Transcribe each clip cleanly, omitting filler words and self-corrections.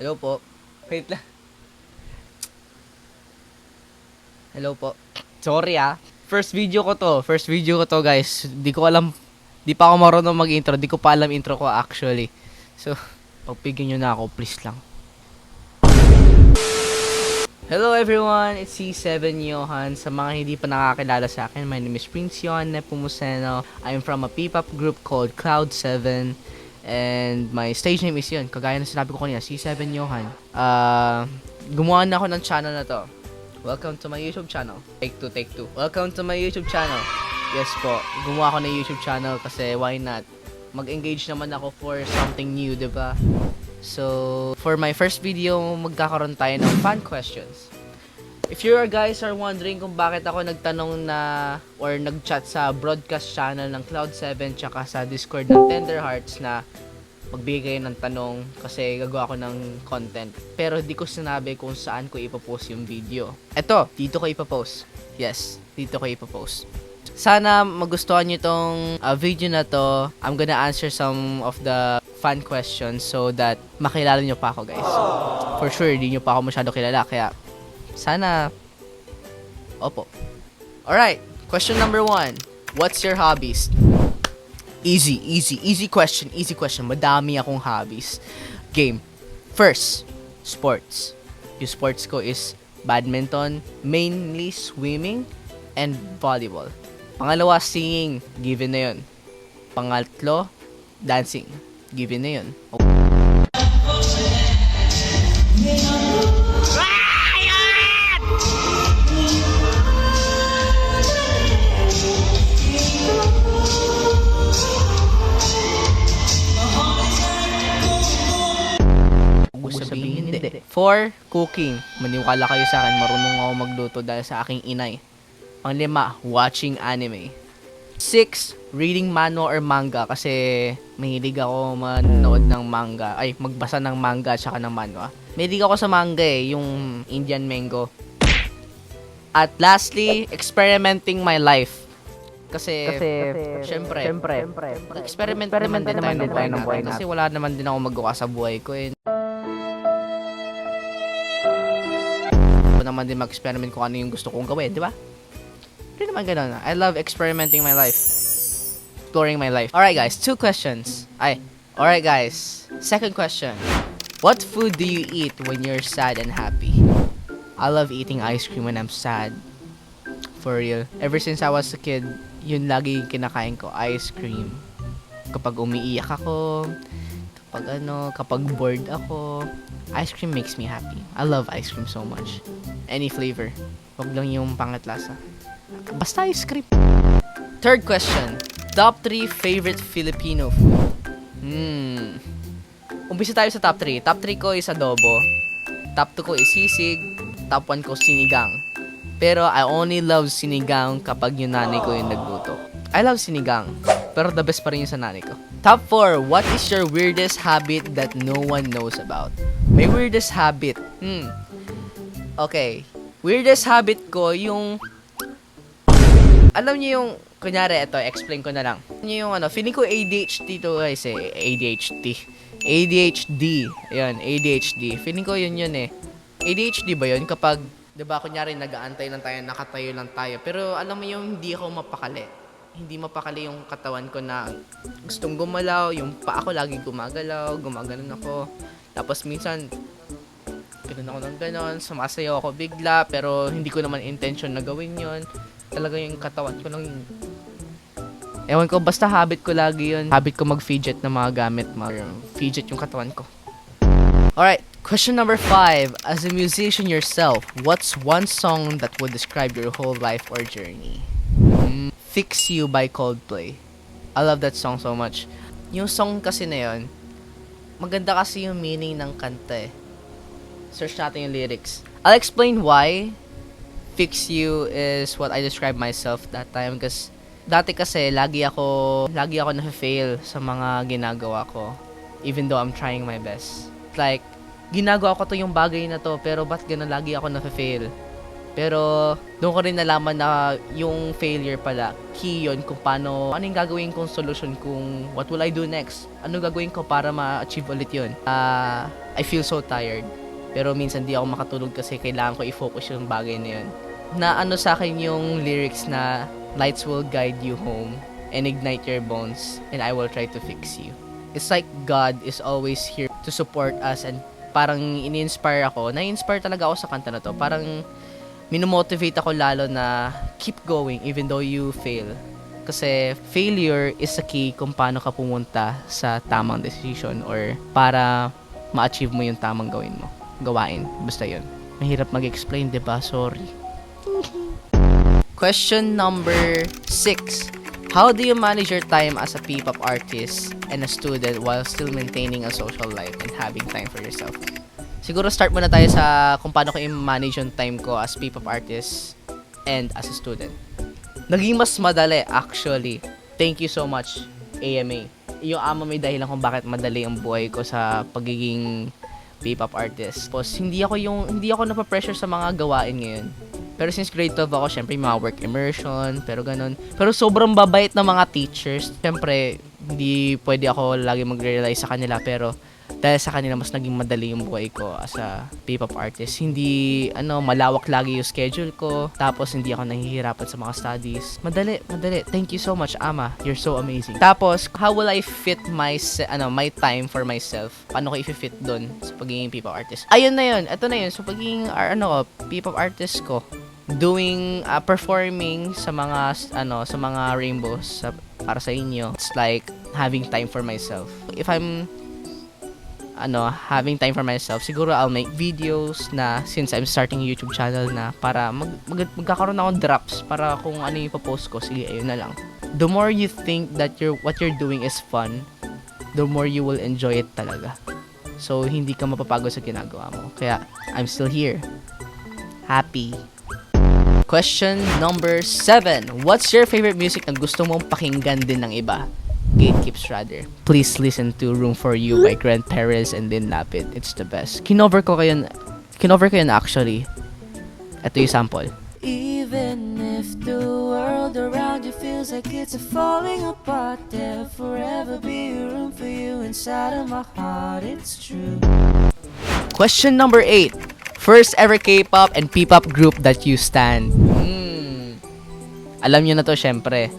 Hello po. Wait lang. Hello po. Sorry ah. First video ko to guys. Di ko alam. Di pa ako marunong mag-intro. Di ko pa alam intro ko actually. So, pagpigyan nyo na ako please lang. Hello everyone, it's C7 Johan. Sa mga hindi pa nakakilala sa akin, my name is Prince Johan Nepomuceno. I'm from a P-pop group called Cloud7. And my stage name is yun. Kagaya na sinabi ko kanina, C7 Johan. Gumawa na ako ng channel na to. Welcome to my YouTube channel. Take two. Welcome to my YouTube channel. Yes po, gumawa ako ng YouTube channel kasi why not? Mag-engage naman ako for something new, diba? So, for my first video, magkakaroon tayo ng fan questions. If you guys are wondering kung bakit ako nagtanong na or nag-chat sa broadcast channel ng Cloud7 tsaka sa Discord ng Tender Hearts na magbigay ng tanong kasi gagawa ako ng content. Pero di ko sinabi kung saan ko ipopost yung video. Eto, dito ko ipopost. Yes, dito ko ipopost. Sana magustuhan nyo itong video na to. I'm gonna answer some of the fan questions so that makilala nyo pa ako guys. For sure, di nyo pa ako masyado kilala. Kaya, sana, opo. Alright, question number 1. What's your hobbies? Easy question. Madami akong hobbies. Game. First, sports. Yung sports ko is badminton, mainly swimming, and volleyball. Pangalawa, singing. Given na yun. Pangatlo, dancing. Given na yun. Sabihin hindi. 4, cooking. Maniwala kayo sa akin, marunong ako magluto dahil sa aking inay. Pang-5, watching anime. 6, reading manga or manga kasi mahilig ako manood ng manga. Ay, magbasa ng manga at saka ng manhwa. Mahilig ako sa manga yung Indian Mango. At lastly, experimenting my life. Kasi syempre, experiment naman din tayo ng buhay natin. Kasi wala naman din ako magawa sa buhay ko naman din mag-experiment kung ano yung gusto kong gawin, di ba? Hindi naman ganun. I love experimenting my life. Exploring my life. Alright guys, 2 questions. Alright guys, second question. What food do you eat when you're sad and happy? I love eating ice cream when I'm sad. For real. Ever since I was a kid, yun lagi kinakain ko, ice cream. Kapag umiiyak ako, kapag bored ako, ice cream makes me happy. I love ice cream so much. Any flavor. Wag lang yung pangatlasa. Basta ice cream. Third question. Top 3 favorite Filipino food. Umpisa tayo sa top 3. Top 3 ko is adobo. Top 2 ko is sisig. Top 1 ko sinigang. Pero I only love sinigang kapag yung nanay ko yung nagluto. I love sinigang. Pero the best pa rin yung sa nanay ko. Top 4. What is your weirdest habit that no one knows about? My weirdest habit. Okay. Weirdest habit ko yung... Alam niyo yung... Kunyari, ito, explain ko na lang. Alam niyo yung feeling ko ADHD to guys ADHD. Ayun, ADHD. Feeling ko yun ADHD ba yun? Kapag, diba, kunyari, nag-aantay lang tayo, nakatayo lang tayo. Pero alam mo yung hindi ako mapakali. Hindi mapakali yung katawan ko na gustong gumalaw. Yung paa ko lagi gumagalaw, gumaganon ako. Tapos minsan, ganun ako ng ganon, sumasayaw ako bigla, pero hindi ko naman intention na gawin yon. Talaga yung katawan ko lang, ewan ko, basta habit ko lagi yun. Habit ko mag-fidget na mga gamit, fidget yung katawan ko. Alright, question number 5. As a musician yourself, what's one song that would describe your whole life or journey? Fix You by Coldplay. I love that song so much. Yung song kasi na yun, maganda kasi yung meaning ng kanta Search natin yung lyrics. I'll explain why Fix You is what I describe myself that time. Kasi dati kasi lagi ako na-fail sa mga ginagawa ko. Even though I'm trying my best. Like, ginagawa ko to yung bagay na to, pero ba't ganun lagi ako na-fail? Pero, doon ko rin nalaman na yung failure pala, key yun kung ano yung gagawin kong solution kung what will I do next? Ano gagawin ko para ma-achieve ulit yun? I feel so tired. Pero minsan di ako makatulog kasi kailangan ko i-focus yung bagay na yun. Na ano sa akin yung lyrics na lights will guide you home and ignite your bones and I will try to fix you. It's like God is always here to support us and parang ini-inspire ako. Na-inspire talaga ako sa kanta na to. Parang minomotivate ako lalo na keep going even though you fail. Kasi failure is the key kung paano ka pumunta sa tamang decision or para ma-achieve mo yung tamang gawain. Basta yun. Mahirap mag-explain, diba? Sorry. Question number 6. How do you manage your time as a P-pop artist and a student while still maintaining a social life and having time for yourself? Siguro start muna tayo sa kung paano ko i-manage yung time ko as P-pop artist and as a student. Naging mas madali actually. Thank you so much, AMA. Yung ama may dahilan kung bakit madali ang buhay ko sa pagiging P-pop artist. Tapos hindi ako napapressure sa mga gawain ngayon. Pero since grade 12 ako, syempre mga work immersion, pero ganun. Pero sobrang babait ng mga teachers. Syempre, hindi pwede ako lagi mag-realize sa kanila, pero dahil sa kanila mas naging madali yung buhay ko as a P-pop artist. Hindi malawak lagi yung schedule ko, tapos hindi ako nahihirapan sa mga studies. Madali. Thank you so much, Ama. You're so amazing. Tapos how will I fit my time for myself? Paano ko i-fit doon sa pagiging P-pop artist? Ayun na yun. Ito na yun. So pagiging P-pop artist ko, doing performing sa mga rainbows para sa inyo. It's like having time for myself. If I'm having time for myself, siguro I'll make videos na since I'm starting a YouTube channel na para magkakaroon akong drops para kung ano yung ipopost ko, sige, ayun na lang. The more you think that what you're doing is fun, the more you will enjoy it talaga. So, hindi ka mapapagod sa ginagawa mo. Kaya, I'm still here. Happy. Question number 7. What's your favorite music na gusto mong pakinggan din ng iba? Gatekeeps rather. Please listen to Room for You by Grant Perez and Lynn Lapid. It's the best. Kinover ko yun actually. Ito yung sample. Even if the world around you feels like it's falling apart, there'll forever be room for you inside of my heart. It's true. Question number 8. First ever K-pop and P-pop group that you stan. Alam nyo na to syempre.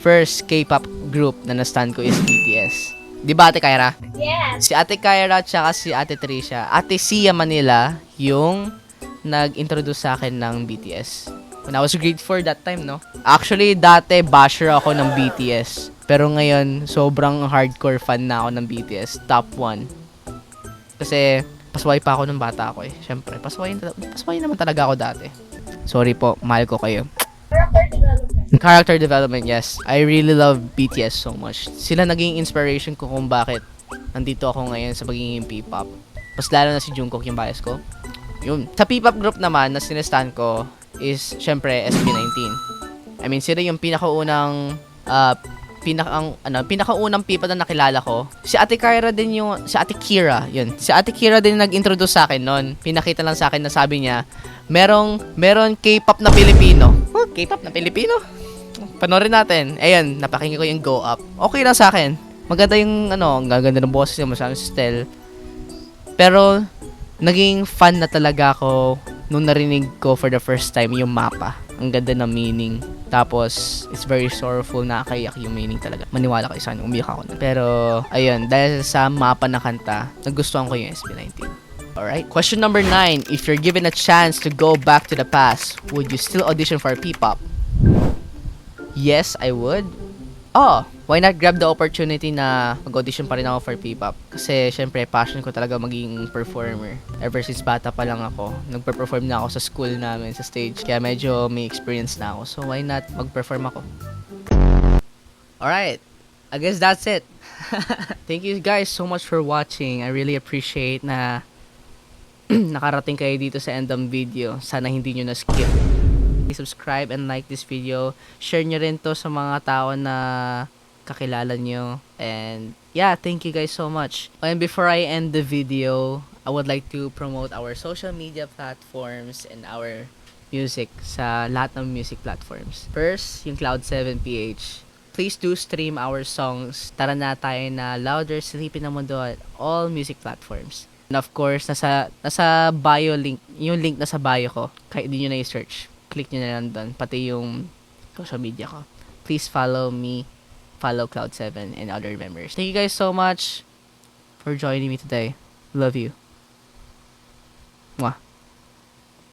First K-pop group na na-stan ko is BTS. Di ba, Ate Kyra? Yes! Si Ate Kyra tsaka si Ate Tricia. Ate Sia Manila yung nag-introduce sa akin ng BTS. When I was grade 4 that time, no? Actually, dati basher ako ng BTS. Pero ngayon, sobrang hardcore fan na ako ng BTS. Top 1. Kasi, pasway pa ako ng bata ako eh. Siyempre, pasway naman talaga ako dati. Sorry po, mahal ko kayo. Character development, yes. I really love BTS so much. Sila naging inspiration ko kung bakit nandito ako ngayon sa pagiging P-pop. Mas lalo na si Jungkook yung bias ko. Yun. Sa P-pop group naman na sinestan ko is syempre SB19. I mean, sila yung pinakaunang P-pop na nakilala ko. Si Ate Kira din nag-introduce sa akin noon. Pinakita lang sa akin na sabi niya, meron K-pop na Pilipino. K-pop na Pilipino? Panoorin natin. Ayan, napakinggan ko yung Go Up. Okay lang sa akin. Maganda yung ang gaganda ng boses niya, masyadong still. Pero naging fan na talaga ako nung narinig ko for the first time yung Mapa. Ang ganda ng meaning. Tapos, it's very sorrowful, nakakaiyak yung meaning talaga. Maniwala kayo sa akin, umiyak ako na. Pero, ayun, dahil sa Mapa na kanta, nagustuhan ko yung SB19. Alright, question number 9. If you're given a chance to go back to the past, would you still audition for P-pop? Yes, I would. Why not grab the opportunity na mag-audition pa rin ako for P-pop? Kasi, syempre, passion ko talaga maging performer. Ever since bata pa lang ako, nagpe-perform na ako sa school namin, sa stage. Kaya medyo may experience na ako. So, why not mag-perform ako? Alright, I guess that's it. Thank you guys so much for watching. I really appreciate na nakarating kayo dito sa end ng video. Sana hindi nyo na-skip. Subscribe and like this video. Share nyo rin to sa mga tao na kakilala nyo. And yeah, thank you guys so much. And before I end the video, I would like to promote our social media platforms and our music sa lahat ng music platforms. First, yung Cloud7PH. Please do stream our songs. Tara na tayo na louder, silipin ang mundo at all music platforms. And of course, nasa bio link, yung link nasa bio ko, kahit di nyo na i-search, click nyo na lang doon, pati yung social media ko. Please follow me, follow Cloud7 and other members. Thank you guys so much for joining me today. Love you.